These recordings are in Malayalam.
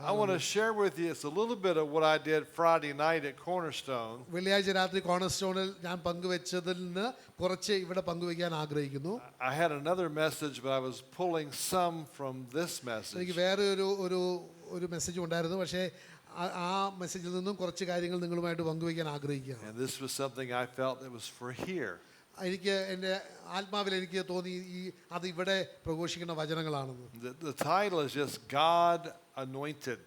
I want to share with you it's a little bit of what I did Friday night at Cornerstone. വെള്ളിയാഴ്ച രാത്രി കോർണർസ്റ്റോണിൽ ഞാൻ പങ്കുവെച്ചതിൽ നിന്ന് കുറച്ച് ഇവിടെ പങ്കുവെക്കാൻ ആഗ്രഹിക്കുന്നു. I had another message, but I was pulling some from this message. എനിക്ക് വേറെ ഒരു മെസ്സേജ് ഉണ്ടായിരുന്നു, പക്ഷേ ആ മെസ്സേജിൽ നിന്നും കുറച്ച് കാര്യങ്ങൾ നിങ്ങളുമായിട്ട് പങ്കുവെക്കാൻ ആഗ്രഹിക്കുകയാണ്. And this was something I felt that was for here. എനിക്ക് എൻ്റെ ആത്മാവിൽ എനിക്ക് തോന്നി അത് ഇവിടെ പ്രഘോഷിക്കുന്ന വചനങ്ങളാണെന്ന്. The title is just God Anointed.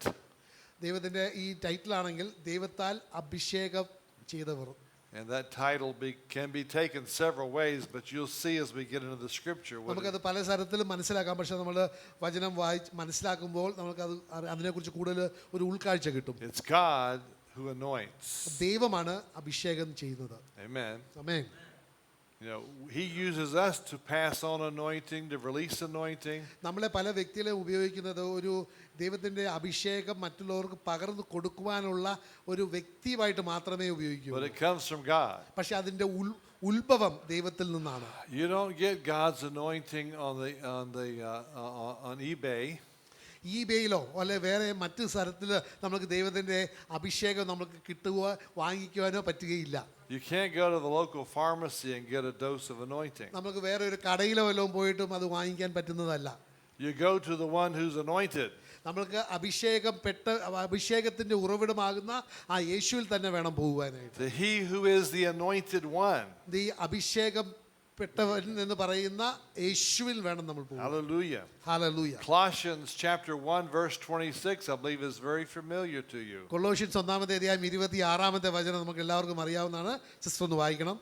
ദൈവത്തിൻ്റെ ഈ ടൈറ്റിലാണെങ്കിൽ ദൈവത്താൽ അഭിഷേകം ചെയ്തവർ. And that title can be taken several ways, but you'll see as we get into the scripture. നമുക്കത് പല തരത്തിലും മനസ്സിലാക്കാം, പക്ഷെ നമ്മൾ വചനം വായിച്ച് മനസ്സിലാക്കുമ്പോൾ നമുക്കത് അതിനെക്കുറിച്ച് കൂടുതൽ ഒരു ഉൾക്കാഴ്ച കിട്ടും. It's God who anoints. ദൈവമാണ് അഭിഷേകം ചെയ്യുന്നത്. Amen. Amen. You know, he uses us to pass on anointing, to release anointing. നമ്മളെ പല വ്യക്തികളെ ഉപയോഗിക്കുന്നത് ഒരു ദൈവത്തിന്റെ അഭിഷേകം മറ്റുള്ളവർക്ക് പകർന്നു കൊടുക്കുവാനുള്ള ഒരു വ്യക്തിയായിട്ട് മാത്രമേ ഉപയോഗിക്കൂ. But it comes from God. പക്ഷെ അതിന്റെ ഉത്ഭവം ദൈവത്തിൽ നിന്നാണ്. You don't get God's anointing on eBay. ഈബേയിലോ അല്ലെ വേറെ മറ്റു സ്ഥലത്തിൽ നമുക്ക് ദൈവത്തിന്റെ അഭിഷേകം നമുക്ക് കിട്ടുകയോ വാങ്ങിക്കുവാനോ പറ്റുകയില്ല. You can't go to the local pharmacy and get a dose of anointing. നമുക്ക് വേറെ ഒരു കടയിലോ വല്ലതും പോയിട്ടും അത് വാങ്ങിക്കാൻ പറ്റുന്നതല്ല. You go to the one who's anointed. നമ്മൾക്ക് അഭിഷേകത്തിന്റെ ഉറവിടമാകുന്ന ആ യേശുവിൽ തന്നെ വേണം പോകുവാനായിട്ട്. To he who is the anointed one. ഈ അഭിഷേകം പെട്ടവൻ എന്ന് പറയുന്ന യേശുവിൽ വേണം നമ്മൾ പോകാൻ. Hallelujah. Hallelujah. Colossians chapter 1 verse 26 I believe is very familiar to you. Colossians 1-ാമത്തെ അധ്യായം 26-ാമത്തെ വചനം നമുക്ക് എല്ലാവർക്കും അറിയാവുന്നതാണ്. സിസ്റ്റർ ഒന്ന് വായിക്കണം.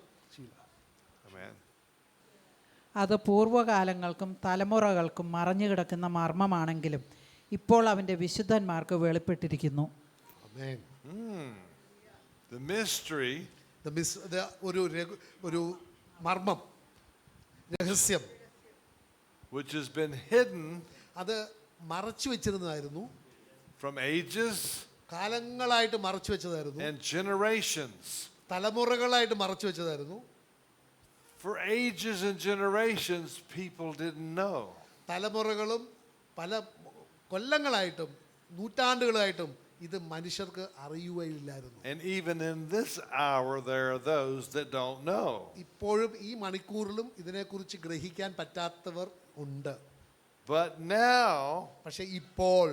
Amen. അത് പൂർവ്വകാലങ്ങൾക്കും തലമുറകൾക്കും മറഞ്ഞു കിടക്കുന്ന മർമ്മമാണെങ്കിലും ഇപ്പോൾ അവൻ്റെ വിശുദ്ധന്മാർക്ക് വെളിപ്പെട്ടിരിക്കുന്നു. Amen. The mystery, ഒരു മർമ്മം, രഹസ്യം, which has been hidden, അത് മറച്ചു വെച്ചിരുന്നതായിരുന്നു. From ages, കാലങ്ങളായിട്ട് മറച്ചു വെച്ചതായിരുന്നു. And generations. തലമുറകളായിട്ട് മറച്ചു വെച്ചതായിരുന്നു. For ages and generations people didn't know. തലമുറകളും പല കൊല്ലങ്ങളായിട്ടും നൂറ്റാണ്ടുകളായിട്ടും ഇത് മനുഷ്യർക്ക് അറിയുകയില്ലായിരുന്നു. And even in this hour there are those that don't know. ഇപ്പോഴും ഈ മണിക്കൂറിലും ഇതിനെക്കുറിച്ച് ഗ്രഹിക്കാൻ പറ്റാത്തവർ ഉണ്ട്. But now പക്ഷേ ഇപ്പോൾ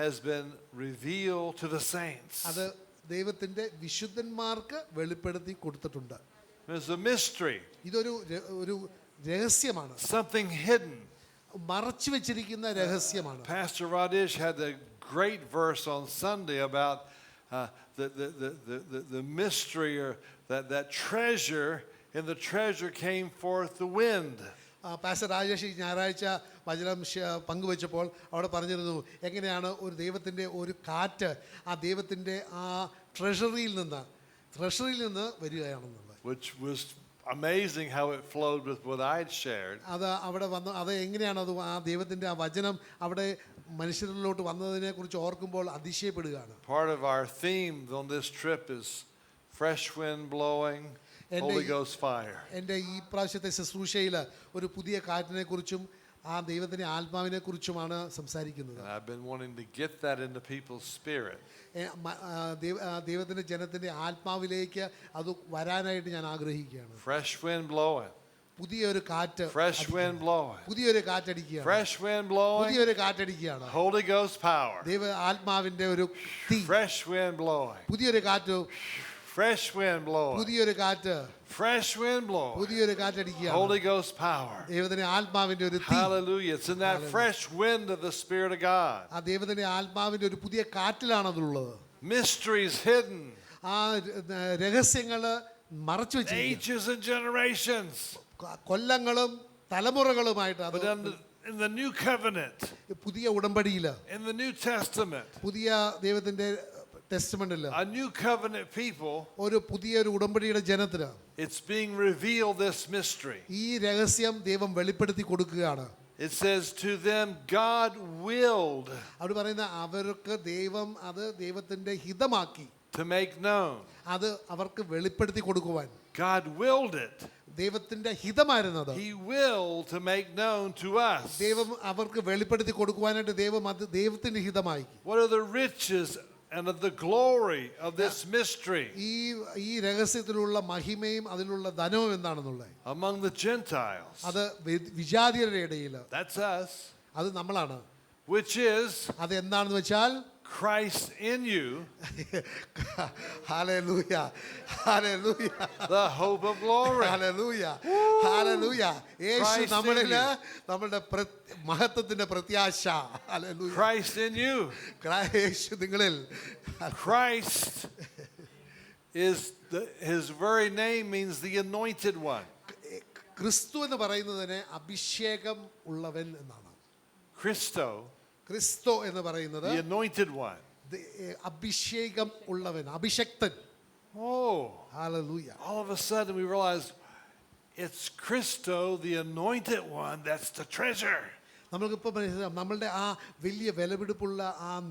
has been revealed to the saints. അത് ദൈവത്തിന്റെ വിശുദ്ധന്മാർക്ക് വെളിപ്പെടുത്തി കൊടുത്തിട്ടുണ്ട്. There's a mystery. ഇതൊരു രഹസ്യമാണ്. Something hidden. മറച്ചു വെച്ചിരിക്കുന്ന രഹസ്യമാണ്. Pastor Radish had a great verse on Sunday about the mystery, or that treasure, and the treasure came forth the wind. Pastor Rajesh ഞായറാഴ്ച വചനം പങ്കുവെച്ചപ്പോൾ അവിടെ പറഞ്ഞിരുന്നു എങ്ങനെയാണ് ഒരു ദൈവത്തിൻ്റെ ഒരു കാറ്റ് ആ ദൈവത്തിൻ്റെ ആ ട്രഷറിയിൽ നിന്ന് വരികയാണെന്നുള്ളത്. Which was amazing how it flowed with what I had shared. അത് അവിടെ വന്നു, അത് എങ്ങനെയാണ് അത് ആ ദൈവത്തിൻ്റെ ആ വചനം അവിടെ മനുഷ്യരിലോട്ട് വന്നതിനെ കുറിച്ച് ഓർക്കുമ്പോൾ അതിശയപ്പെടുകയാണ്. Part of our theme on this trip is fresh wind blowing, Holy Ghost fire. എൻ്റെ ഈ പ്രാവശ്യത്തെ ശുശ്രൂഷയിൽ ഒരു പുതിയ കാറ്റിനെ കുറിച്ചും ആ ദൈവത്തിൻ്റെ ആത്മാവിനെ കുറിച്ചുമാണ് സംസാരിക്കുന്നത്. I've been wanting to get that into people's spirit. ദൈവത്തിൻ്റെ ജനത്തിൻ്റെ ആത്മാവിലേക്ക് അത് വരാനായിട്ട് ഞാൻ ആഗ്രഹിക്കുകയാണ്. Fresh wind blowing. പുതിയൊരു കാറ്റ്. Fresh wind blowing. പുതിയൊരു കാറ്റടിക്കുകയാണ്. Fresh wind blowing. പുതിയൊരു കാറ്റടിക്കുകയാണ്. Holy Ghost power. ദൈവ ആത്മാവിന്റെ ഒരു തീ. Fresh wind blowing. പുതിയൊരു കാറ്റ്. Fresh wind blowing. പുതിയൊരു കാറ്റ്. Fresh wind blowing. പുതിയൊരു കാറ്റടിക്കുകയാണ്. Holy Ghost power. ദൈവത്തിന്റെ ആത്മാവിന്റെ ഒരു തീ. Hallelujah. It's in that fresh wind of the Spirit of God. ആ ദൈവത്തിന്റെ ആത്മാവിന്റെ ഒരു പുതിയ കാറ്റിലാണ് അതുള്ളത്. Mysteries hidden. ആ രഹസ്യങ്ങള് മറച്ചു വെച്ചിരിക്കുന്നു. Ages and generations. കൊല്ലങ്ങളും തലമുറകളുമായിട്ട് അത് in the new covenant, പുതിയ ഉടമ്പടിയില്, in the New Testament, പുതിയ ദൈവത്തിന്റെ ടെസ്റ്റമെന്റില്, a new covenant people, ഒരു പുതിയൊരു ഉടമ്പടിയുടെ ജനത്തിന് it's being revealed this mystery. ഈ രഹസ്യം ദൈവം വെളിപ്പെടുത്തി കൊടുക്കുകയാണ്. It says to them God willed, അവിടെ പറയുന്ന അവർക്ക് ദൈവം അത് ദൈവത്തിന്റെ ഹിതമാക്കി to make known. അത് അവർക്ക് വെളിപ്പെടുത്തി കൊടുക്കുവാൻ. God willed it. ദൈവത്തിന്റെ ഹിതമായിരുന്നത്. He willed to make known to us. ദൈവം അവർക്ക് വെളിപ്പെടുത്തി കൊടുക്കുവാനായിട്ട് ദൈവം അത് ദൈവത്തിന്റെ ഹിതമായി. What are the riches and of the glory of this mystery ഈ രഹസ്യത്തിലുള്ള മഹിമയും അതിലുള്ള ധനവും എന്താണെന്നുള്ളത്? among the Gentiles? അത് വിജാതിയരുടെ ഇടയിൽ. That's us. അത് നമ്മളാണ്. Which is അത് എന്താണെന്ന് വെച്ചാൽ Christ in you, hallelujah hallelujah the hope of glory. Hallelujah hallelujah. യേശു Christ in നമ്മളിൽ you. നമ്മളുടെ മഹത്വത്തിന്റെ പ്രത്യാശ. ഹല്ലേലൂയ. Christ in you. യേശു നിങ്ങളിൽ. Christ is his very name means the anointed one. ക്രിസ്തു എന്ന് പറയുന്നതിന് അഭിഷേകം ഉള്ളവൻ എന്നാണ്. Christo, ക്രിസ്തു എന്ന് പറയുന്നത് the anointed one. അഭിഷേകം ഉള്ളവൻ, അഭിഷക്തൻ. Oh, hallelujah. all of a sudden we realize it's Christo, the anointed one, that's the treasure. നമ്മൾക്കിപ്പോൾ മനസ്സിലാവും നമ്മളുടെ ആ വലിയ വിലപിടിപ്പുള്ള ആ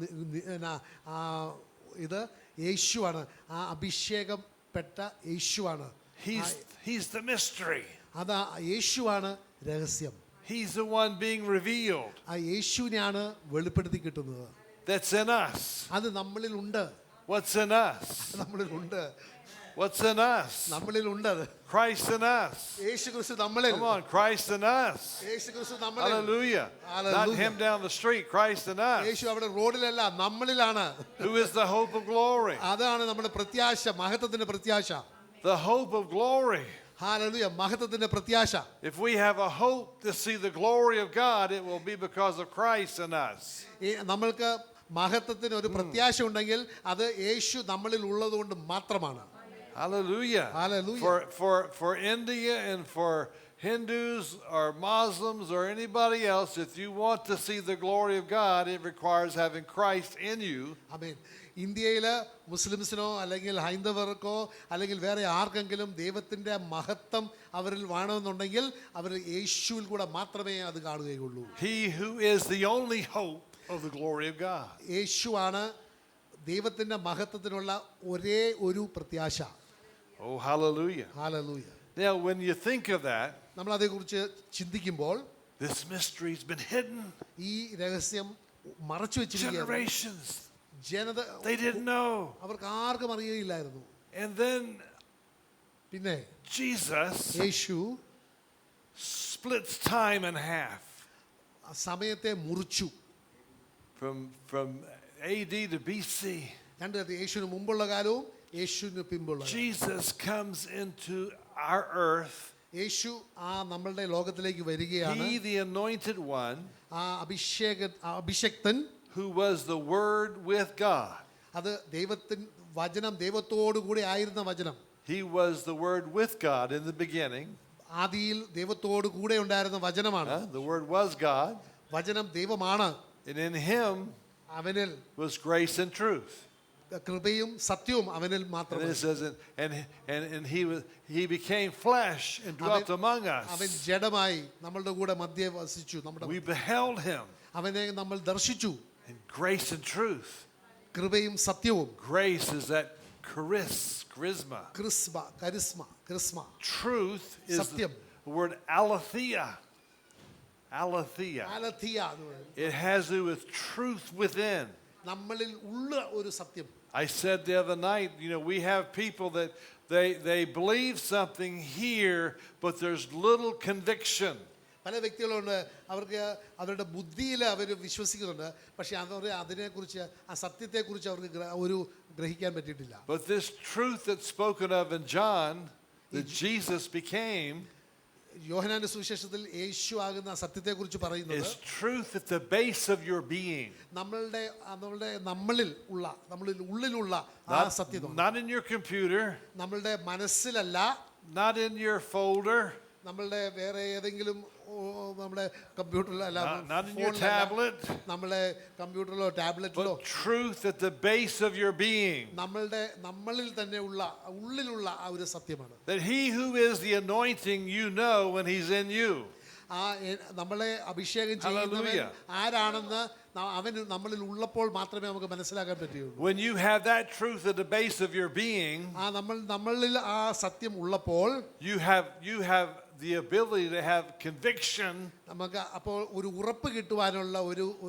ഇത് യേശുവാണ്. ആ അഭിഷേകം പെട്ട യേശുവാണ്. He's the mystery. അത് യേശുവാണ് രഹസ്യം. He's the one being revealed. ആ യേശുവിനെയാണ് വെളിപ്പെടുത്തി കിട്ടുന്നത്. That's in us. അത് നമ്മളിൽ ഉണ്ട്. What's in us? നമ്മളിൽ ഉണ്ട്. What's in us? നമ്മളിൽ ഉണ്ട്. Christ in us. യേശു ക്രിസ്തു നമ്മളിൽ. Come on, Christ in us. യേശു ക്രിസ്തു നമ്മളിൽ. Hallelujah. Not him down the street, Christ in us. യേശു അവിടെ റോഡിലല്ല, നമ്മളിലാണ്. Who is the hope of glory? അതാണ് നമ്മുടെ പ്രത്യാശ, മഹത്വത്തിന്റെ പ്രത്യാശ. The hope of glory. Hallelujah, മഹത്വത്തിന്റെ പ്രത്യാശ. If we have a hope to see the glory of God, it will be because of Christ in us. നമ്മൾക്ക് മഹത്വത്തിന് ഒരു പ്രത്യാശ ഉണ്ടെങ്കിൽ അത് യേശു നമ്മളിൽ ഉള്ളതുകൊണ്ട് മാത്രമാണ്. Hallelujah. Hallelujah. For India and for Hindus or Muslims or anybody else, if you want to see the glory of God, it requires having Christ in you. ആമേൻ. ഇന്ത്യയിലെ മുസ്ലിംസിനോ അല്ലെങ്കിൽ ഹൈന്ദവർക്കോ അല്ലെങ്കിൽ വേറെ ആർക്കെങ്കിലും ദൈവത്തിന്റെ മഹത്വം അവരിൽ വേണമെന്നുണ്ടെങ്കിൽ അവർ യേശുവിൽ കൂടെ മാത്രമേ അത് കാണുകയുള്ളൂ. He who is the only hope of the glory of God. യേശുവാണ് ദൈവത്തിന്റെ മഹത്വത്തിനുള്ള ഒരേ ഒരു പ്രത്യാശ. Oh, hallelujah. Hallelujah. Now, when you think of that, നമ്മൾ അതേക്കുറിച്ച് ചിന്തിക്കുമ്പോൾ this mystery's been hidden. ഈ രഹസ്യം മറച്ചു വെച്ചിരിക്കുകയാണ്. Generations. Janata They didn't know. അവർക്ക് ആർക്കും അറിയില്ലായിരുന്നു. And then പിന്നെ Jesus Yeshu splits time in half. സമയത്തെ മുറിച്ചു. From AD to BC. യേശുവിന് മുമ്പുള്ള കാലവും യേശുവിന് പിമ്പുള്ള കാലവും. Jesus comes into our earth. യേശു ആ നമ്മളുടെ ലോകത്തിലേക്ക് വരികയാണ്. He, the anointed one, ആ അഭിഷക്തൻ, who was the Word with God. അത് വചനം ദൈവത്തോടു കൂടി ആയിരുന്ന വചനം. He was the Word with God in the beginning. ആദിയിൽ ദൈവത്തോടു കൂടെ ഉണ്ടായിരുന്ന വചനമാണ്. The Word was God. വചനം ദൈവമാണ്. And in him അവനിൽ was grace and truth. കൃപയും സത്യവും അവനിൽ And മാത്രമാണ്. it says, and he became flesh and dwelt among അവൻ us. ജഡമായി നമ്മളുടെ കൂടെ മധ്യേ വസിച്ചു. We beheld him അവനെ നമ്മൾ ദർശിച്ചു. in grace and truth. കൃപയും സത്യവും. Grace is that charisma. Charisma. Truth is the Satyam. word aletheia. Aletheia. അലഥിയ എന്ന് പറയുന്നത് It has to do with truth within. നമ്മളിൽ ഉള്ള ഒരു സത്യം. I said the other night, we have people that they believe something here, but there's little conviction. പല വ്യക്തികളുണ്ട്, അവർക്ക് അവരുടെ ബുദ്ധിയിൽ അവർ വിശ്വസിക്കുന്നുണ്ട്, പക്ഷെ അതിനെക്കുറിച്ച് ആ സത്യത്തെക്കുറിച്ച് അവർക്ക് ഗ്രഹിക്കാൻ പറ്റിയിട്ടില്ല. But this truth that's spoken of in John, that Jesus became, യോഹന്നാന്റെ സുവിശേഷത്തിൽ യേശു ആകുന്ന സത്യത്തെക്കുറിച്ച് പറയുന്നത് is truth at the base of your being. നമ്മളിൽ ഉള്ളിലുള്ള ആ സത്യത, Not in your computer, നമ്മളുടെ മനസ്സിലല്ല, not in your folder, നമ്മളുടെ വേറെ ഏതെങ്കിലും നമ്മുടെ കമ്പ്യൂട്ടറിലല്ല, not in your tablet, നമ്മളെ കമ്പ്യൂട്ടറിലോ ടാബ്ലറ്റിലോ, but truth at the base of your being. നമ്മളിൽ തന്നെ ഉള്ളിലുള്ള ആ ഒരു സത്യമാണ്. That he who is the anointing, when he's in you. നമ്മളെ അഭിഷേകം ചെയ്യുന്നവൻ Hallelujah. ആരാണെന്ന് അവൻ നമ്മളിൽ ഉള്ളപ്പോൾ മാത്രമേ നമുക്ക് മനസ്സിലാക്കാൻ പറ്റുകയുള്ളൂ. When you have that truth at the base of your being, നമ്മളിൽ ആ സത്യം ഉള്ളപ്പോൾ you have the ability to have conviction, നമുക്ക് അപ്പോൾ ഒരു ഉറപ്പ് കിട്ടുവാനുള്ള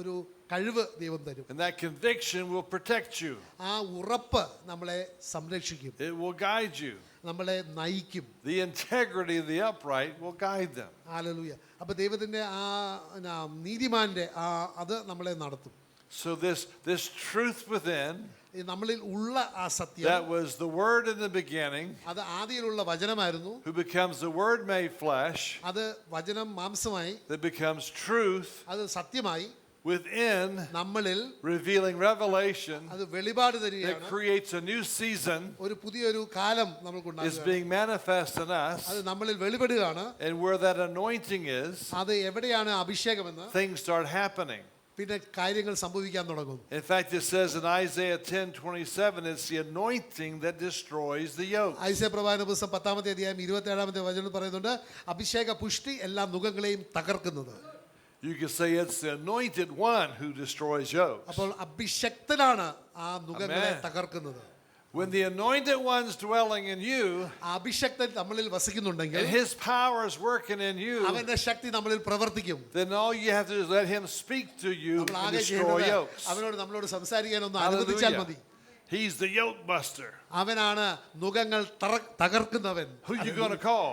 ഒരു കഴിവ് ദൈവം തരും. and that conviction will protect you. ആ ഉറപ്പ് നമ്മളെ സംരക്ഷിക്കും, It will guide you. നമ്മളെ നയിക്കും. The integrity of the upright will guide them. Hallelujah. അപ്പോൾ ദൈവത്തിൻ്റെ നീതിമാന്റെ അത് നമ്മളെ നടത്തും. So this truth within, നമ്മളിൽ ഉള്ള ആ സത്യം, that was the word in the beginning, അത് ആദിയിലുള്ള വചനമായിരുന്നു. who becomes the word made flesh, അത് വചനം മാംസമായി, that becomes truth അത് സത്യമായി within, നമ്മളിൽ revealing revelation, അത് വെളിപാട് that തരികയാണ്. creates a new season, ഒരു പുതിയൊരു കാലം is നമ്മൾക്കുണ്ടാകുകയാണ്. being manifest in us. അത് നമ്മളിൽ വെളിപ്പെടുകയാണ്. And where that anointing is, അത് എവിടെയാണ് അഭിഷേകമെന്ന് things start happening. പിന്നെ കാര്യങ്ങൾ സംഭവിക്കാൻ തുടങ്ങും. In fact, it says in Isaiah 10:27, it's the anointing that destroys the yoke. Isaiah പ്രവാചന പുസ്തകം 10-ാമത്തെ അധ്യായം 27-ാമത്തെ വചനം പറയുന്നുണ്ട്, അഭിഷേക പുഷ്ടി എല്ലാ നുകങ്ങളെയും തകർക്കുന്നത്. You can say it's the anointed one who destroys yokes. അപ്പോൾ അഭിഷക്തനാണ് ആ നുകങ്ങളെ Amen. തകർക്കുന്നത്. When the anointed one's dwelling in you, ആ അഭിഷക്തൻ നമ്മളിൽ വസിക്കുന്നുണ്ടെങ്കിൽ, and his power is working in you, അവന്റെ ശക്തി നമ്മളിൽ പ്രവർത്തിക്കും. then all you have to do is let him speak to you നമ്മൾ and ആകെ destroy ചെയ്യേണ്ടത് yokes. നമ്മളോട് സംസാരിക്കാൻ ഒന്ന് അനുവദിച്ചാൽ മതി. Hallelujah. He's the yoke buster. അവനാണ് നുകങ്ങൾ തകർക്കുന്നവൻ. Who you going to call?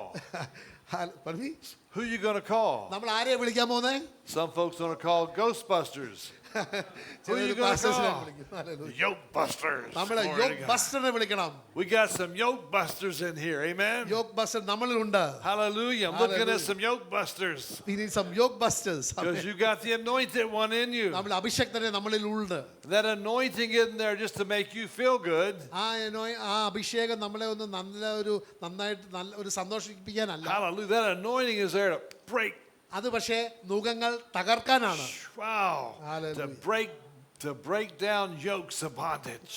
Who you going to call? നമ്മൾ ആരെയാ വിളിക്കാൻ പോകുന്നേ? Some folks going to call Ghostbusters. Who you going to call? The yoke busters. നമ്മളെ Glory to യോഗ് God. ബസ്റ്ററിനെ വിളിക്കണം. We got some yoke busters in here. Amen. Yoke buster നമ്മളിലുണ്ട്. Hallelujah. I'm looking at Hallelujah. some yoke busters. We need some yoke busters. Because you got the anointed one in you. നമ്മൾ അഭിഷക്തനെ നമ്മളിൽ ഉണ്ട്. That anointing isn't there just to make you feel good. ആ അഭിഷേകം നമ്മളെ ഒന്ന് നന്നായിട്ട് നല്ല ഒരു സന്തോഷിപ്പിക്കാനല്ല. Hallelujah. That anointing is there to break. അത് പക്ഷേ നുകങ്ങൾ തകർക്കാനാണ്. Wow. Hallelujah. To break down yokes of bondage.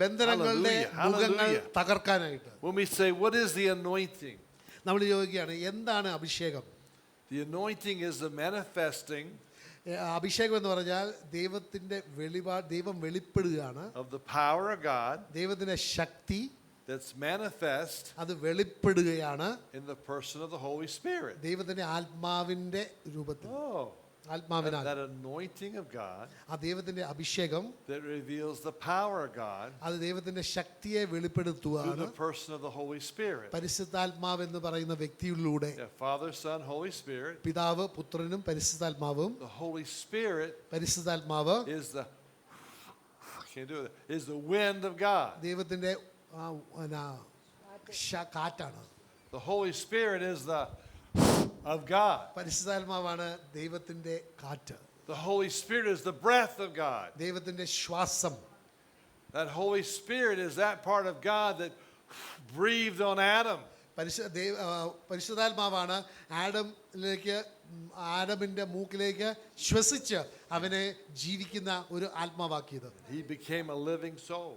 ബന്ധനങ്ങളുടെ Hallelujah. നുകങ്ങൾ Hallelujah. തകർക്കാനായിട്ട്. When we say, what is the anointing? നമ്മൾ ചോദിക്കുകയാണ്, എന്താണ് അഭിഷേകം? The anointing is the manifesting അഭിഷേകം എന്ന് പറഞ്ഞാൽ ദൈവം വെളിപ്പെടുകയാണ്. of the power of God ദൈവത്തിന്റെ ശക്തി that's manifest അത് വെളിപ്പെടുകയാണ് in the person of the Holy Spirit. ദൈവത്തിന്റെ ആത്മാവിന്റെ രൂപത്തിൽ. Oh, ആത്മാവിനാൽ that anointing of God ആ ദൈവത്തിന്റെ അഭിഷേകം that reveals the power of God അത് ദൈവത്തിന്റെ ശക്തിയെ through വെളിപ്പെടുത്തുകയാണ് the person of the Holy Spirit. പരിശുദ്ധാത്മാവ് എന്ന് പറയുന്ന വ്യക്തിയിലൂടെ. Yeah, Father, Son, Holy Spirit. പിതാവ്, പുത്രനും പരിശുദ്ധാത്മാവും. The Holy Spirit പരിശുദ്ധാത്മാവ് is the can't do it. Is the wind of God. ദൈവത്തിന്റെ കാറ്റാണ്. The Holy Spirit is the of God. പരിശുദ്ധാത്മാവാണ് ദൈവത്തിന്റെ കാറ്റ്. The Holy Spirit is the breath of God. ദൈവത്തിന്റെ ശ്വാസം. That Holy Spirit is that part of God that breathed on Adam. പരിശുദ്ധാത്മാവാണ് ആഡമിന്റെ മൂക്കിലേക്ക് ശ്വസിച്ച് അവനെ ജീവിക്കുന്ന ഒരു ആത്മാവാക്കിയത്. He became a living soul.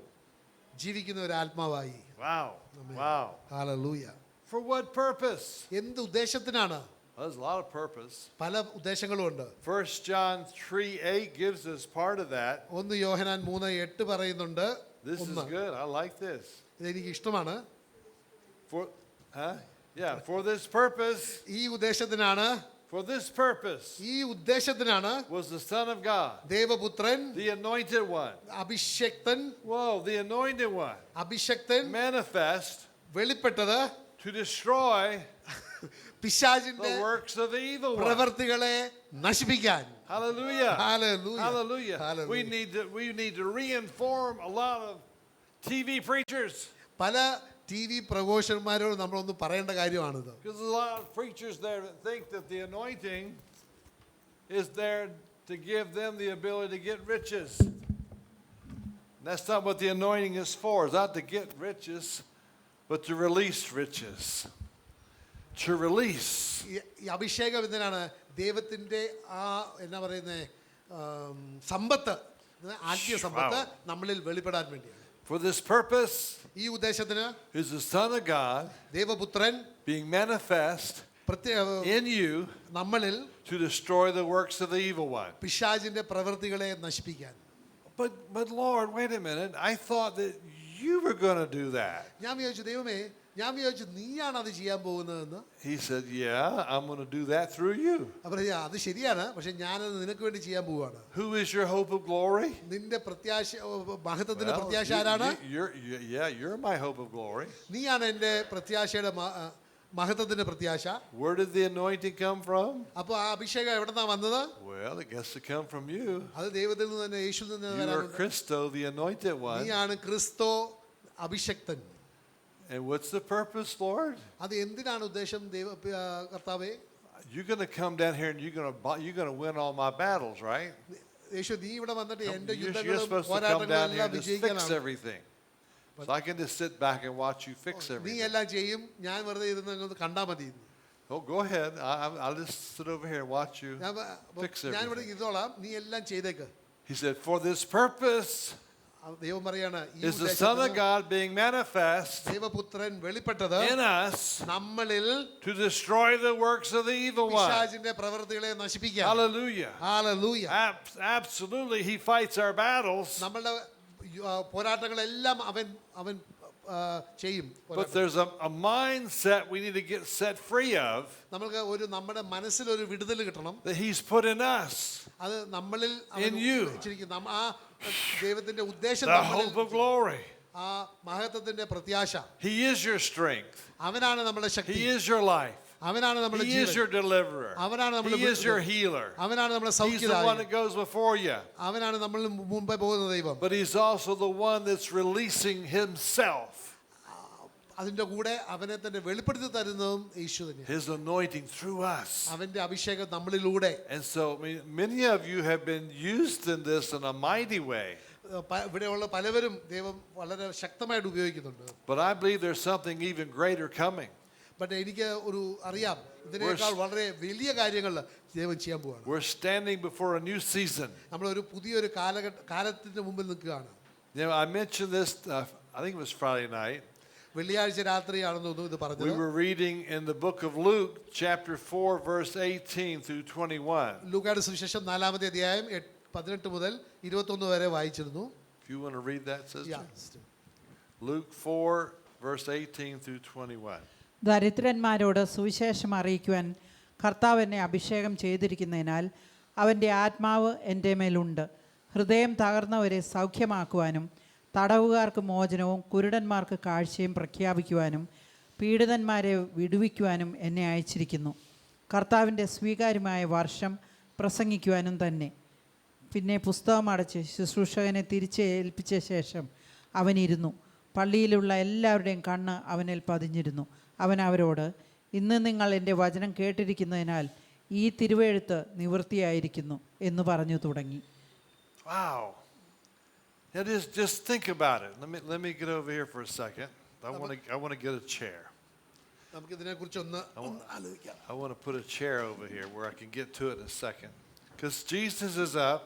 ജീവിക്കുന്ന ഒരു ആത്മാവായി. Wow. Wow. Hallelujah. For what purpose? എന്ത് ഉദ്ദേശത്തിനാണ്? There's a lot of purpose. പല ഉദ്ദേശങ്ങളും ഉണ്ട്. 1 John 3:8 gives us part of that. 1 യോഹന്നാൻ 3:8 പറയുന്നുണ്ട്. This is good. I like this. ഇതെനിക്ക് ഇഷ്ടമാണ്. For this purpose. ഈ ഉദ്ദേശത്തിനാണ്. For this purpose. ഈ ഉദ്ദേശത്തിനാണ് Was the Son of God. ദൈവപുത്രൻ. The anointed one. അഭിഷക്തൻ. Whoa, the anointed one. അഭിഷക്തൻ manifest വെളിപ്പെട്ടത് to destroy പിശാചിന്റെ the works of the evil one. പ്രവർത്തികളെ നശിപ്പിക്കാൻ. Hallelujah. Hallelujah. Hallelujah. Hallelujah. We need to reinform a lot of TV preachers. പല ടിവി പ്രഘോഷന്മാരോട് നമ്മളൊന്ന് പറയേണ്ട കാര്യമാണിത്. Because a lot of preachers there that think that the anointing is there to give them the ability to get riches. And that's not what the anointing is for. It's not to get riches, but to release riches. To release. ഈ അഭിഷേകം എന്തിനാണ്? ദൈവത്തിന്റെ ആ എന്നാ പറയുന്നേ സമ്പത്ത്, ആത്മീയ സമ്പത്ത് നമ്മളിൽ വെളിപ്പെടാൻ വേണ്ടിയാണ്. For this purpose ഈ ഉദ്ദേശത്തിന് is the Son of God ദൈവപുത്രൻ being manifest in you നമ്മളിൽ to destroy the works of the evil one. പിശാചിന്റെ പ്രവൃത്തികളെ നശിപ്പിക്കാൻ. But Lord, wait a minute. I thought that you were going to do that. ഞാൻ വിചാരിച്ചു ദൈവമേ, ഞാൻ വിചാരിച്ചു നീയാണ് അത് ചെയ്യാൻ പോകുന്നതെന്ന്. He said, yeah, I'm going to do that through you. അപ്പോൾ അത് ശരിയാണ്, പക്ഷെ ഞാനത് നിനക്ക് വേണ്ടി ചെയ്യാൻ പോവാണ്. Who is your hope of glory? നിന്റെ പ്രത്യാശ, മഹത്വത്തിന്റെ Well, പ്രത്യാശ ആരാണ്? you're my hope of glory. നീയാണ് എൻ്റെ പ്രത്യാശയുടെ മഹത്വത്തിന്റെ പ്രത്യാശ. Where did the anointing come from? അപ്പോൾ ആ അഭിഷേകം എവിടെന്നാ വന്നത്? Well, it gets to come from you. അത് ദൈവത്തിൽ നിന്ന് തന്നെ, യേശുവിൽ നിന്ന് You are വരാനുണ്ട്. Christo, the anointed one. നീയാണ് ക്രിസ്തു അഭിഷക്തൻ. And what's the purpose, Lord? അത് എന്തിനാണ് ഉദ്ദേശം കർത്താവേ? You're going to come down here and you're going to win all my battles, right? യേശു, നീ ഇവിടെ വന്നിട്ട് എൻ്റെ You're യുദ്ധങ്ങളും supposed to come പോരാട്ടങ്ങളും down here എല്ലാം and just fix വിജയിക്കാനാണ്. everything. So I can just sit back and watch you fix നീ everything. എല്ലാം ചെയ്യും, ഞാൻ വെറുതെ ഇരുന്ന് അങ്ങ് കണ്ടാ മതി. Oh, go ahead. I'll just sit over here and watch you fix ഞാൻ ഇവിടെ everything. ഇരുന്നോളാം, നീ എല്ലാം ചെയ്തേക്ക്. He said, for this purpose ദൈവം പറയാണ്, ഈ is the Son of God being manifest ദൈവപുത്രൻ വെളിപ്പെട്ടത് in us നമ്മളിൽ to destroy the works of the evil one. പിശാചിന്റെ പ്രവൃത്തികളെ നശിപ്പിക്കാൻ. Hallelujah. Hallelujah. Absolutely, he fights our battles. നമ്മളുടെ പോരാട്ടങ്ങളെല്ലാം അവൻ ചെയ്യും. But there's a mindset we need to get set free of നമ്മൾക്ക് നമ്മുടെ മനസ്സിലൊരു വിടുതൽ കിട്ടണം. that he's put in us. അത് നമ്മളിൽ In you. ആ ദൈവത്തിന്റെ ഉദ്ദേശം, The hope of glory. ആ മഹത്വത്തിന്റെ പ്രത്യാശ. He is your strength. അവനാണ് നമ്മുടെ ശക്തി. He is your life. അവനാണ് നമ്മുടെ He is your Jeevan. deliverer. അവനാണ് നമ്മുടെ He is your healer. അവനാണ് നമ്മുടെ He's the one സൗഖ്യദായകൻ. that goes before you. അവനാണ് നമ്മൾ മുമ്പേ പോകുന്ന ദൈവം. But he's also the one that's releasing himself. അതിന്റെ കൂടെ അവനെ തന്നെ വെളിപ്പെടുത്തി തരുന്നതും യേശു തന്നെയാണ്. His anointing through us. അവന്റെ അഭിഷേകം നമ്മളിലൂടെ. And so many of you have been used in this in a mighty way. ഇവിടെയുള്ള പലവരും ദൈവം വളരെ ശക്തമായിട്ട് ഉപയോഗിക്കുന്നുണ്ട്. But I believe there's something even greater coming. But എനിക്ക് ഒരു അറിയാം, ഇതിനേക്കാൾ വളരെ വലിയ കാര്യങ്ങൾ ദൈവം ചെയ്യാൻ പോവാണ്. We're standing before a new season. നമ്മൾ ഒരു പുതിയൊരു കാലത്തിന്റെ മുമ്പിൽ നിൽക്കുകയാണ്. I mentioned this, I think it was Friday night. വെള്ളിയാഴ്ച രാത്രിയാണെന്ന് തോന്നുന്നു ഇത് പറഞ്ഞത്. We were reading in the book of Luke, chapter 4, verse 18 through 21. ലൂക്കായുടെ സുവിശേഷം 4-ാമത്തെ അധ്യായം 18 മുതൽ 21 വരെ വായിച്ചിരുന്നു. If you want to read that, sister. Yeah. Luke 4, verse 18 through 21. ദരിദ്രന്മാരോട് സുവിശേഷം അറിയിക്കുവാൻ കർത്താവ് എന്നെ അഭിഷേകം ചെയ്തിരിക്കുന്നതിനാൽ അവൻ്റെ ആത്മാവ് എൻ്റെ മേലുണ്ട്. ഹൃദയം തകർന്നവരെ സൗഖ്യമാക്കുവാനും തടവുകാർക്ക് മോചനവും കുരുടന്മാർക്ക് കാഴ്ചയും പ്രഖ്യാപിക്കുവാനും പീഡിതന്മാരെ വിടുവിക്കുവാനും എന്നെ അയച്ചിരിക്കുന്നു. കർത്താവിൻ്റെ സ്വീകാര്യമായ വർഷം പ്രസംഗിക്കുവാനും തന്നെ. പിന്നെ പുസ്തകം അടച്ച് ശുശ്രൂഷകനെ തിരിച്ച് ഏൽപ്പിച്ച ശേഷം അവനിരുന്നു. പള്ളിയിലുള്ള എല്ലാവരുടെയും കണ്ണ് അവനിൽ പതിഞ്ഞിരുന്നു. അവൻ അവരോട്, ഇന്ന് നിങ്ങൾ എൻ്റെ വചനം കേട്ടിരിക്കുന്നതിനാൽ ഈ തിരുവെഴുത്ത് നിവൃത്തിയായിരിക്കുന്നു എന്ന് പറഞ്ഞു തുടങ്ങി. Wow. Just think about it. Let me get over here for a second. I want to get a chair. നമുക്കിതിനെക്കുറിച്ച് ഒന്ന് ആലോചിക്കാം. I want to put a chair over here where I can get to it in a second. Because Jesus is up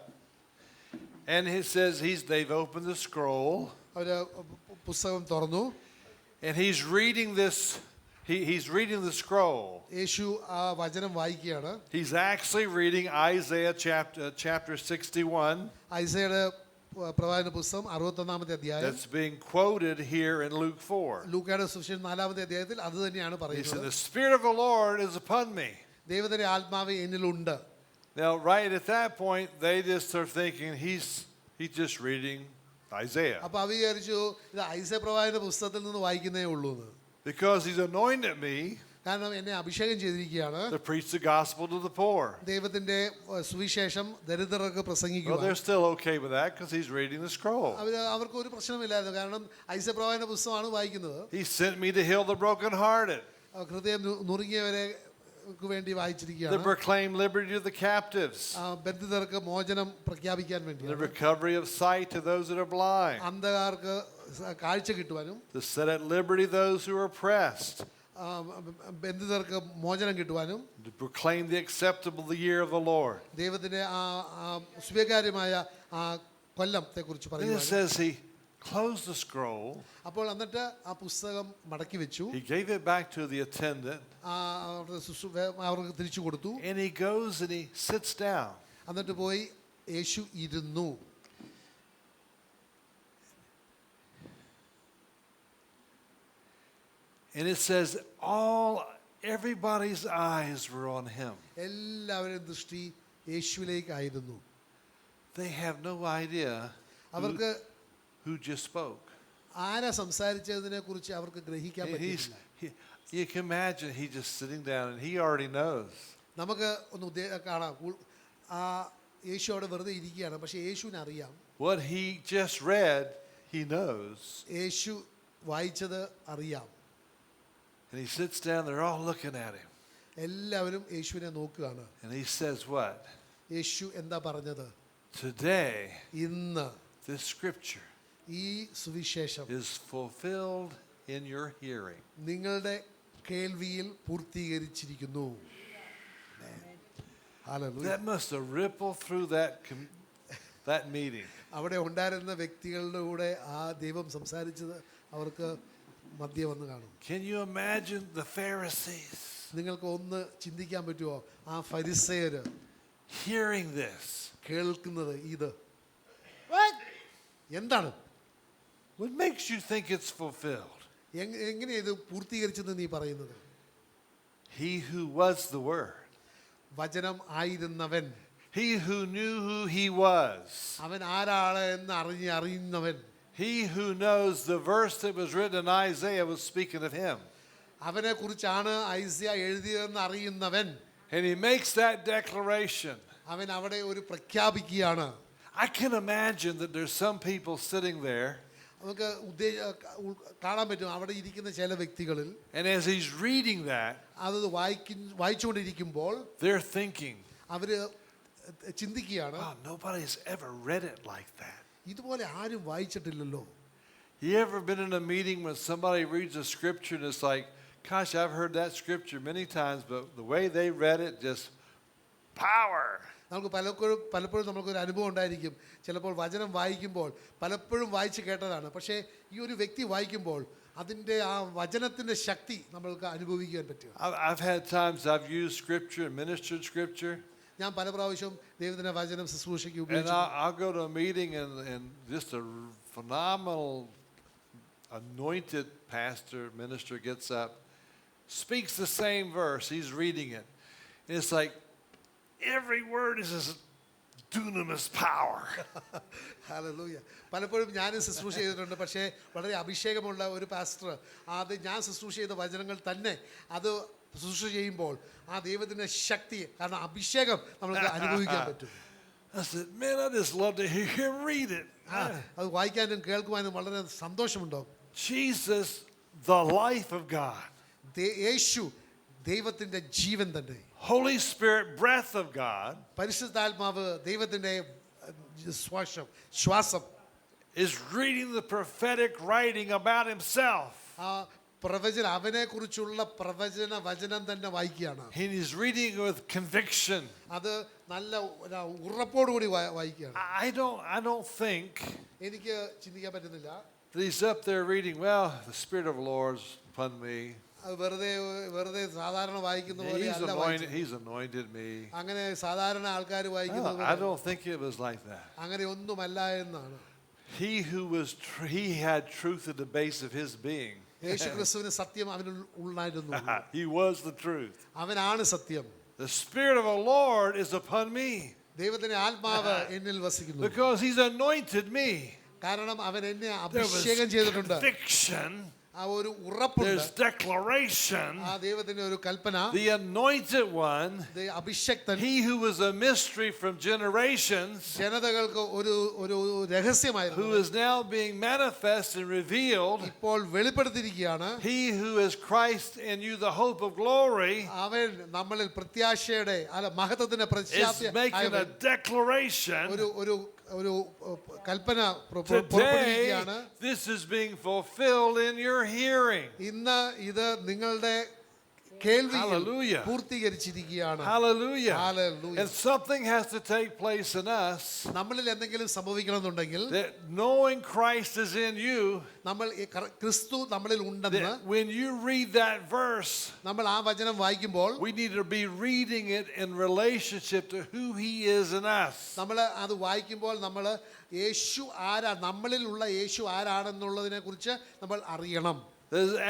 and he says they've opened the scroll. അവര് പുസ്തകം തുറന്നു. And he's reading this. He's reading the scroll. യേശു ആ വചനം വായിക്കുകയാണ്. He's actually reading Isaiah chapter 61. ഐസയുടെ പ്രവാചന പുസ്തകം 61-ാമത്തെ അധ്യായം. That's being quoted here in Luke 4. ലൂക്കയുടെ സുവിശേഷം 4-ാമത്തെ അധ്യായത്തിൽ അത് തന്നെയാണ് He said, പറയുന്നത്. the Spirit of the Lord is upon me. ദൈവത്തിന്റെ ആത്മാവ് എന്നിലുണ്ട്. Now, right at that point, they just are thinking he's just reading Isaiah. അപ്പൊ അവ വിചാരിച്ചു ഇത് ഐസ പ്രവാചന പുസ്തകത്തിൽ നിന്ന് വായിക്കുന്നേ ഉള്ളൂ എന്ന്. Because he's anointed me കാരണം എന്നെ അഭിഷേകം ചെയ്തിരിക്കുകയാണ് to preach the gospel to the poor. ദൈവത്തിന്റെ സുവിശേഷം ദരിദ്രർക്ക് Well, പ്രസംഗിക്കുക. they're still okay with that because he's reading the scroll. അവർക്ക് ഒരു പ്രശ്നമില്ലായിരുന്നു, കാരണം ഐസ പ്രവാചന പുസ്തകമാണ് വായിക്കുന്നത്. He sent me to heal the brokenhearted, ഹൃദയം നുറുങ്ങിയവരെ വേണ്ടി to വായിച്ചിരിക്കുകയാണ്. proclaim liberty to the captives, ബന്ധിതർക്ക് മോചനം പ്രഖ്യാപിക്കാൻ വേണ്ടി, the recovery of sight to those that are blind, അന്ധകാർക്ക് കാഴ്ച കിട്ടുവാനും, to set at liberty those who are oppressed, ബന്ധിതർക്ക് മോചനം കിട്ടുവാനും, to proclaim the acceptable year of the Lord. ദൈവത്തിന്റെ ആ സ്വീകാര്യമായ ആ കൊല്ലത്തെ കുറിച്ച് And it പറയുന്നു. says closed the scroll. അപ്പോൾ എന്നിട്ട് ആ പുസ്തകം മടക്കി വെച്ചു. He gave it back to the attendant. അവർക്ക് തിരിച്ചു കൊടുത്തു. And he goes and he sits down. എന്നിട്ട് പോയി യേശു ഇരുന്നു. And it says everybody's eyes were on him. എല്ലാവരുടെയും ദൃഷ്ടി യേശുവിലേക്കായിരുന്നു. They have no idea അവർക്ക് who just spoke. ആരാ സംസാരിച്ചതിനെ കുറിച്ച് അവർക്ക് ഗ്രഹിക്കാൻ And പറ്റില്ല. you can imagine he's just sitting down and he already knows. നമുക്ക് ഒന്ന് കാണാം. ആ യേശു അവിടെ വെറുതെ ഇരിക്കുകയാണ്. പക്ഷെ യേശുവിന് അറിയാം. What he just read, he knows. യേശു വായിച്ചത് അറിയാം. And he sits down, they're all looking at him. എല്ലാവരും യേശുവിനെ നോക്കുകയാണ്. And he says what? യേശു എന്താ പറഞ്ഞത്? Today, ഇന്ന് this scripture ഈ സുവിശേഷം is fulfilled in your hearing. നിങ്ങളുടെ കേൾവിയിൽ പൂർത്തീകരിച്ചിരിക്കുന്നു. Hallelujah. That must have rippled through that meeting. അവിടെ ഉണ്ടായിരുന്ന വ്യക്തികളുടെ കൂടെ ആ ദൈവം സംസാരിച്ചത് അവർക്ക് മധ്യ വന്ന് കാണും. Can you imagine the Pharisees നിങ്ങൾക്ക് ഒന്ന് ചിന്തിക്കാൻ പറ്റുമോ? ആ ഫരിസേയര് hearing this? കേൾക്കുന്നത് ഇത് What? എന്താണ്? What makes you think it's fulfilled? എങ്ങനെ ഇത് പൂർത്തീകരിച്ചെന്ന് നീ പറയുന്നത്? He who was the Word. വചനം ആയിരുന്നവൻ. He who knew who he was. അവൻ ആരാണ് എന്ന് അറിയുന്നവൻ. He who knows the verse that was written in Isaiah was speaking of him. അവനെ കുറിച്ചാണ് ഐസയ എഴുതിയതെന്ന് അറിയുന്നവൻ. And he makes that declaration. അവൻ അവിടെ ഒരു പ്രഖ്യാപിക്കുകയാണ്. I can imagine that there's some people sitting there. നമുക്ക് കാണാൻ പറ്റും അവിടെ ഇരിക്കുന്ന ചില വ്യക്തികളിൽ. And as he's reading that, അത് വായിച്ചുകൊണ്ടിരിക്കുമ്പോൾ they're thinking, അവര് ചിന്തിക്കുകയാണ്, wow, nobody's ever read it like that. ഇതുപോലെ ആരും വായിച്ചിട്ടില്ലല്ലോ. You ever been in a meeting when somebody reads a scripture and it's like, gosh, I've heard that scripture many times, but the way they read it, just power. നമുക്ക് പലപ്പോഴും നമുക്കൊരു അനുഭവം ഉണ്ടായിരിക്കും. ചിലപ്പോൾ വചനം വായിക്കുമ്പോൾ പലപ്പോഴും വായിച്ച് കേട്ടതാണ്. പക്ഷേ ഈ ഒരു വ്യക്തി വായിക്കുമ്പോൾ അതിൻ്റെ ആ വചനത്തിൻ്റെ ശക്തി നമ്മൾക്ക് അനുഭവിക്കാൻ പറ്റും. I've had times I've used scripture and ministered scripture. ഞാൻ പല പ്രാവശ്യം ദൈവത്തിൻ്റെ വചനം ശുശ്രൂഷയ്ക്ക് And ഉപയോഗിച്ചു. I'll go to a meeting and just a phenomenal anointed pastor, minister gets up, speaks the same verse, he's reading it. And it's like, every word is this dunamis power. Hallelujah. പലപ്പോഴും ഞാൻ ശുശ്രൂഷ ചെയ്തിട്ടുണ്ട്. പക്ഷേ വളരെ അഭിഷേകമുള്ള ഒരു പാസ്റ്റർ അത് ഞാൻ ശുശ്രൂഷ ചെയ്ത വചനങ്ങൾ തന്നെ അത് ശുശ്രൂഷ ചെയ്യുമ്പോൾ ആ ദൈവത്തിൻ്റെ ശക്തി, കാരണം അഭിഷേകം നമുക്ക് അനുഭവിക്കാൻ പറ്റും. I said, man, I just love to hear him read it. അത് വായിക്കാനും കേൾക്കുവാനും വളരെ സന്തോഷമുണ്ടാവും. Jesus, the life of God. യേശു ദൈവത്തിൻ്റെ ജീവൻ തന്നെ. Holy Spirit, breath of God, പരിശുദ്ധാത്മാവ് ദൈവത്തിൻ്റെ ശ്വാസം is reading the prophetic writing about himself. ആ അവനെ കുറിച്ചുള്ള പ്രവചന വചനം തന്നെ വായിക്കുകയാണ്. And he's reading with conviction. അത് നല്ല ഉറപ്പോടുകൂടി വായിക്കുകയാണ്. I don't think എനിക്ക് ചിന്തിക്കാൻ പറ്റുന്നില്ല. that he's up there reading, well, the Spirit of the Lord is upon me. അത് വെറുതെ സാധാരണ വായിക്കുന്ന പോലെ അല്ല വായിച്ചത്. He's anointed me. അങ്ങനെ സാധാരണ ആൾക്കാർ No, വായിക്കുന്നത് I don't think it was like that. അങ്ങനെ ഒന്നുമല്ല എന്നാണ്. He who was he had truth at the base of his being. യേശു ക്രിസ്തുവിന് സത്യം അവനിൽ ഉണ്ടായിരുന്നു. He was the truth. അവനാണ് സത്യം. The Spirit of the Lord is upon me. ദൈവത്തിന്റെ ആത്മാവ് എന്നിൽ വസിക്കുന്നു. Because he's anointed me. കാരണം അവൻ എന്നെ There was അഭിഷേകം ചെയ്തിട്ടുണ്ട്. conviction. ആ ഒരു ഉറപ്പുണ്ട്. There's declaration. ആ ദൈവത്തിന്റെ ഒരു കൽപ്പന. The anointed one, അഭിഷക്തൻ, he who was a mystery from generations, ജനതകൾക്ക് ഒരു രഹസ്യമായിരുന്നു, who is now being manifest and revealed, ഇപ്പോൾ വെളിപ്പെടുത്തിയിരിക്കുകയാണ്. he who is Christ in you, the hope of glory, അവൻ നമ്മളിൽ പ്രത്യാശയുടെ മഹത്വത്തിന്റെ is പ്രത്യാശ making a declaration. ഒരു കൽപ്പന Today, പുറപ്പെടുവിക്കുകയാണ്. this is being fulfilled in your hearing. ഇന്ന് ഇത് നിങ്ങളുടെ കേൾവിയിൽ Hallelujah. പൂർത്തീകരിച്ചിരിക്കുകയാണ്. Hallelujah. Hallelujah. And something has to take place in us, നമ്മളിൽ എന്തെങ്കിലും സംഭവിക്കണമെന്നുണ്ടെങ്കിൽ that knowing Christ is in you, നമ്മൾ ഈ ക്രിസ്തു നമ്മളിൽ ഉണ്ടെന്ന് that when you read that verse, നമ്മൾ ആ വചനം വായിക്കുമ്പോൾ we need to be reading it in relationship to who he is in us. നമ്മൾ അത് വായിക്കുമ്പോൾ നമ്മൾ യേശു ആരാ, നമ്മളിൽ ഉള്ള യേശു ആരാണെന്നുള്ളതിനെ കുറിച്ച് നമ്മൾ അറിയണം.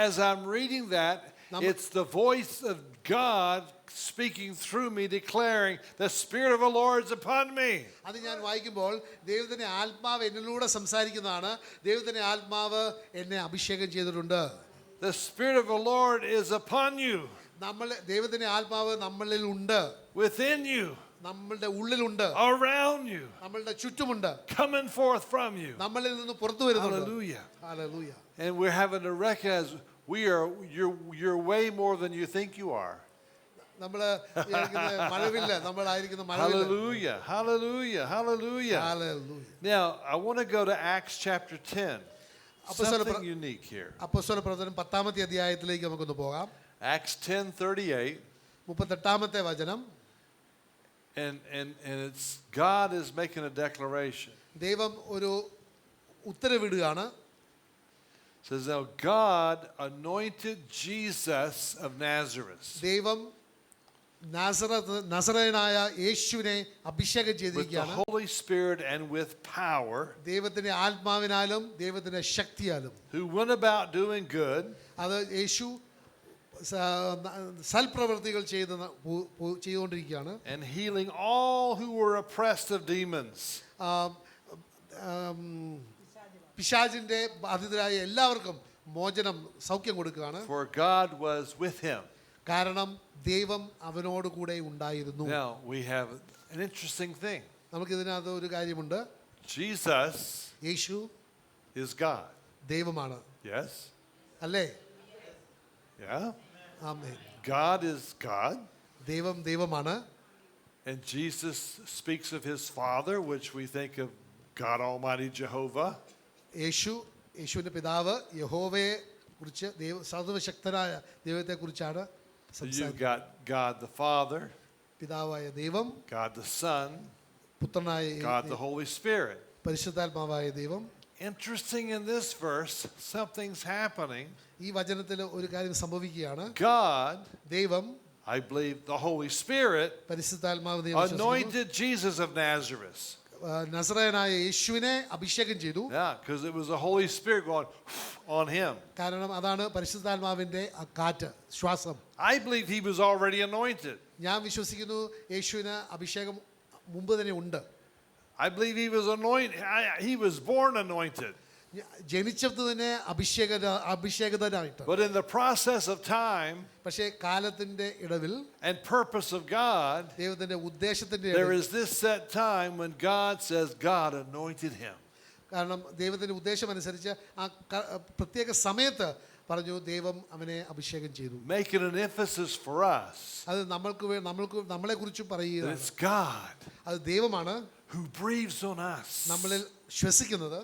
As I'm reading that, it's the voice of God speaking through me, declaring, the Spirit of the Lord is upon me. അത് ഞാൻ വായിക്കുമ്പോൾ ദൈവത്തിന്റെ ആത്മാവ് എന്നിലൂടെ സംസാരിക്കുന്നതാണ്. ദൈവത്തിന്റെ ആത്മാവ് എന്നെ അഭിഷേകം ചെയ്തിട്ടുണ്ട്. The Spirit of the Lord is upon you, ദൈവത്തിന്റെ ആത്മാവ് നമ്മളിൽ ഉണ്ട്, within you, നമ്മളുടെ ഉള്ളിലുണ്ട്, around you, നമ്മളുടെ ചുറ്റുമുണ്ട്, coming forth from you. നമ്മളിൽ നിന്ന് പുറത്തു വരുന്നുണ്ട്. Hallelujah. Hallelujah. And we're having to recognize you're way more than you think you are. നമ്മള് മഴവില്ല, നമ്മളായിരിക്കുന്ന മഴവില്ല. Hallelujah. Hallelujah. Hallelujah. Hallelujah. Now, I want to go to Acts chapter 10. അപ്പോസ്തല Something unique here. അപ്പോസ്തല പ്രവർത്തനം 10-ാമത്തെ അധ്യായത്തിലേക്ക് നമുക്കൊന്ന് പോകാം. Acts 10:38. 38-ാമത്തെ വചനം. And it's God is making a declaration. ദൈവം ഒരു ഉത്തരവിടുകയാണ്. It says, now God anointed Jesus of Nazareth ദൈവം നസറേനായ യേശുവിനെ അഭിഷേകം with the ചെയ്തിരിക്കുകയാണ്. Holy Spirit and with power, ദൈവത്തിന്റെ ആത്മാവിനാലും ദൈവത്തിന്റെ ശക്തിയാലും. who went about doing good അത് യേശു സൽപ്രവൃത്തികൾ ചെയ്തുകൊണ്ടിരിക്കുകയാണ്. and healing all who were oppressed of demons. പിശാചിന്റെ ബാധിതരായ എല്ലാവർക്കും മോചനം, സൗഖ്യം കൊടുക്കുകയാണ്. For God was with him. കാരണം ദൈവം അവനോട് കൂടെ ഉണ്ടായിരുന്നു. Now we have an interesting thing. നമുക്കിതിനകത്ത് ഒരു കാര്യമുണ്ട്. Jesus Yeshu is God. ദൈവമാണ്, Yes? അല്ലേ? Yeah? Amen. God is God. ദൈവം ദൈവമാണ്. And Jesus speaks of his Father, which we think of God Almighty Jehovah. യേശുവിന്റെ പിതാവ് യഹോവയെ കുറിച്ച്, സർവശക്തനായ ദൈവത്തെ കുറിച്ചാണ് So you've got God the Father, പിതാവായ ദൈവം, God the Son, പുത്രനായ God the Holy Spirit. പരിശുദ്ധാത്മാവായ ദൈവം. Interesting in this verse, something's happening. ഈ വചനത്തിൽ ഒരു കാര്യം സംഭവിക്കുകയാണ്. God, ദൈവം, I believe the Holy Spirit, പരിശുദ്ധാത്മാവ് ദൈവം anointed Jesus of Nazareth. നസറേനായ യേശുവിനെ അഭിഷേകം ചെയ്തു. Yeah, because it was the Holy Spirit going on him. കാരണം അതാണ് പരിശുദ്ധാത്മാവിന്റെ ആ കാറ്റ്, ശ്വാസം. I believe he was already anointed. ഞാൻ വിശ്വസിക്കുന്നു യേശുവിന് അഭിഷേകം മുമ്പ് തന്നെ ഉണ്ട്. I believe he was anointed. He was born anointed. ജനിച്ചത് തന്നെ അഭിഷേകതനായിട്ട്. But in the process of time പക്ഷേ കാലത്തിന്റെ ഇടവിൽ and purpose of God, ദൈവത്തിന്റെ ഉദ്ദേശത്തിന്റെ there ഇടയിൽ, is this set time when God says God anointed him. കാരണം ദൈവത്തിന്റെ ഉദ്ദേശം അനുസരിച്ച് ആ പ്രത്യേക സമയത്ത് പറഞ്ഞു ദൈവം അവനെ അഭിഷേകം ചെയ്തു. Making an emphasis for us അത് നമ്മളെ കുറിച്ച് that പറയുകയാണ്. it's God അത് ദൈവമാണ് who breathes on us. നമ്മളിൽ ശ്വസിക്കുന്നത്.